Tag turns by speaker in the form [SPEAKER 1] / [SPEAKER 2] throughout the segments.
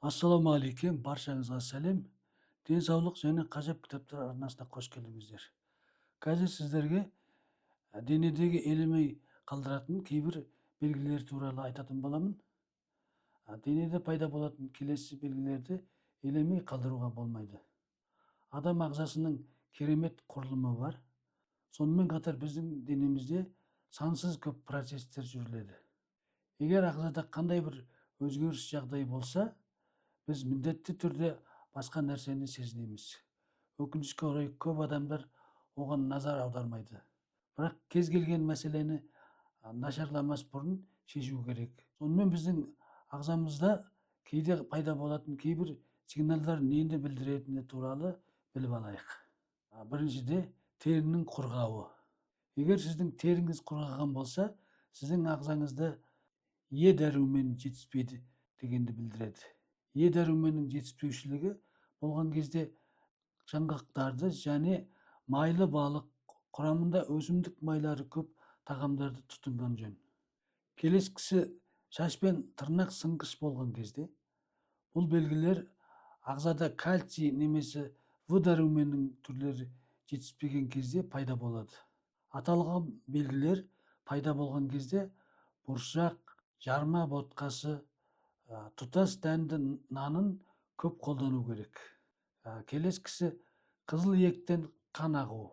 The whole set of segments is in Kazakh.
[SPEAKER 1] Ассалаумағалейкум, баршаңызға сәлем. Денсаулық және ғажап кітаптар арнасына қош келдіңіздер. Қазір сіздерге денедегі елемей қалдыратын кейбір белгілер туралы айтатын боламын. Денеде пайда болатын келесі белгілерді елемей қалдыруға болмайды. Адам ағзасының керемет құрылымы бар. Сонымен қатар біздің денемізде сансыз көп процестер жүріледі. Егер ағзада қандай бір өзгеріс жағдай болса, біз міндетті түрде басқа нәрсені сезінеміз. Өкінішке орай көп адамдар оған назар аудармайды. Бірақ кез келген мәселені нашарламас бұрын шешу керек. Сонымен біздің ағзамызда кейде пайда болатын кейбір сигналдар нені білдіретіні туралы біліп алайық. Біріншіде терінің құрғауы. Егер сіздің теріңіз құрғаған болса, сіздің ағзаңызда Е дәрумен жетіспейді дегенді білдіреді. Е дәруменнің жетіспеушілігі болған кезде жаңғақтарды және майлы балық, құрамында өсімдік майлары көп тағамдарды тұтынған жөн. Келесісі шаш пен тырнақ сынғыш болған кезде, бұл белгілер ағзада кальций немесе В дәруменнің түрлері жетіспеген кезде пайда болады. Аталған белгілер пайда болған кезде бұршақ, жарма ботқасы, тұтас дәнді нанын көп қолдану керек. Келесісі қызыл еттен қан ағу.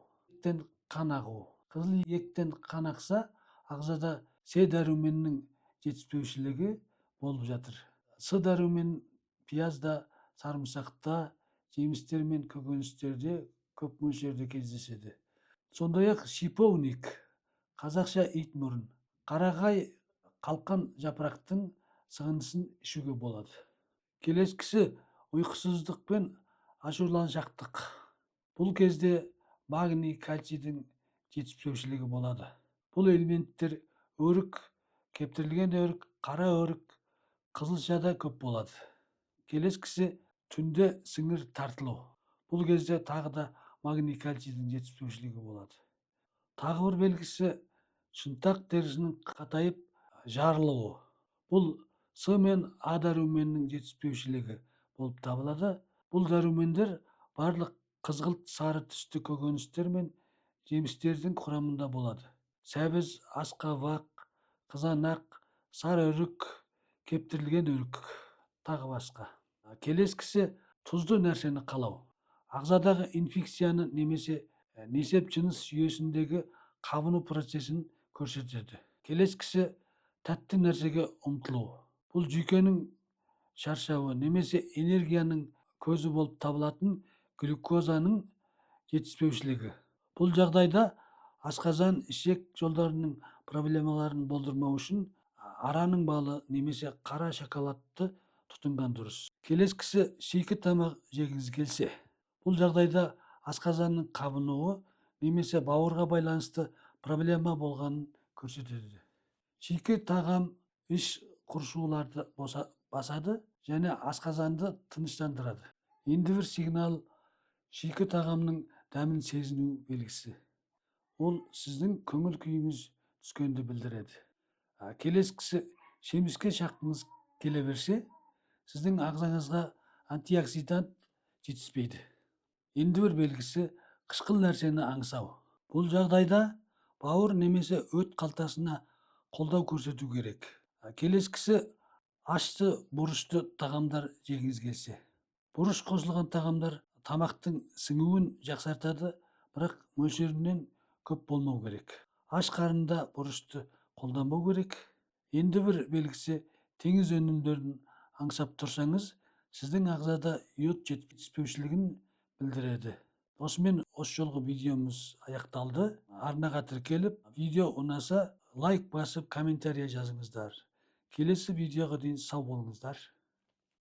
[SPEAKER 1] Қызыл еттен қан ақса, ағзада С дәруменнің жетіспеушілігі болып жатыр. С дәрумен пиязда, сарымсақта, жемістер мен көкөністерде көп мөлшерде кездеседі. Сондай-ақ шиповник, қазақша ит мұрын, қарағай, қалқан жапырақтың сығынысын ішуге болады. Келесісі ұйқысыздық пен ашуланшақтық. Бұл кезде магний, кальцийдің жетіспеушілігі болады. Бұл элементтер өрік, кептірілген өрік, қара өрік, қызылшада көп болады. Келесісі түнде сіңір тартылу. Бұл кезде тағы да магний, кальцийдің жетіспеушілігі болады. Тағы бір белгісі шынтақ терісінің қатайып жарылуы. Бұл С мен А дәруменнің жетіспеушілігі болып табылады. Бұл дәрумендер барлық қызғылт сары түсті көкөністер мен жемістердің құрамында болады. Сәбіз, асқабақ, қызанақ, сары өрік, кептірілген өрік, тағы басқа. Келесісі тұзды нәрсені қалау. Ағзадағы инфекцияны немесе несеп жыныс жүйесіндегі қабыну процесін көрсетеді. Келесісі тәтті нәрсеге ұмтылу. Бұл жүйкенің шаршауы немесе энергияның көзі болып табылатын глюкозаның жетіспеушілігі. Бұл жағдайда асқазан, ішек жолдарының проблемаларын болдырмау үшін араның балы немесе қара шоколадты тұтынған дұрыс. Келесісі шикі тамақ жегіңіз келсе, бұл жағдайда асқазанның қабынуы немесе бауырға байланысты проблема болғанын көрсетеді. Шикі тағам іш құршуларды басады және асқазанды тыныштандырады. Енді бір сигнал шикі тағамның дәмін сезіну белгісі. Ол сіздің көңіл күйіңіз түскенді білдіреді. Келесісі жеміске шаққыңыз келе берсе, сіздің ағзаңызға антиоксидант жетіспейді. Енді бір белгісі қышқыл нәрсені аңсау. Бұл жағдайда бауыр немесе өт қалтасына қолдау көрсету керек. Келесісі ашты, бұрышты тағамдар жегіңіз келсе. Бұрыш қосылған тағамдар тамақтың сіңуін жақсартады, бірақ мөлшерінен көп болмау керек. Аш қарында бұрышты қолданбау керек. Енді бір белгісі теңіз өнімдерін аңсап тұрсаңыз, сіздің ағзада йод жетіспеушілігін білдіреді. Осымен осы жолғы видеомыз аяқталды. Арнаға тіркеліп, видео ұнаса лайк басып, комментария жазыңыздар. Келесі видеоға дейін сау болыңыздар.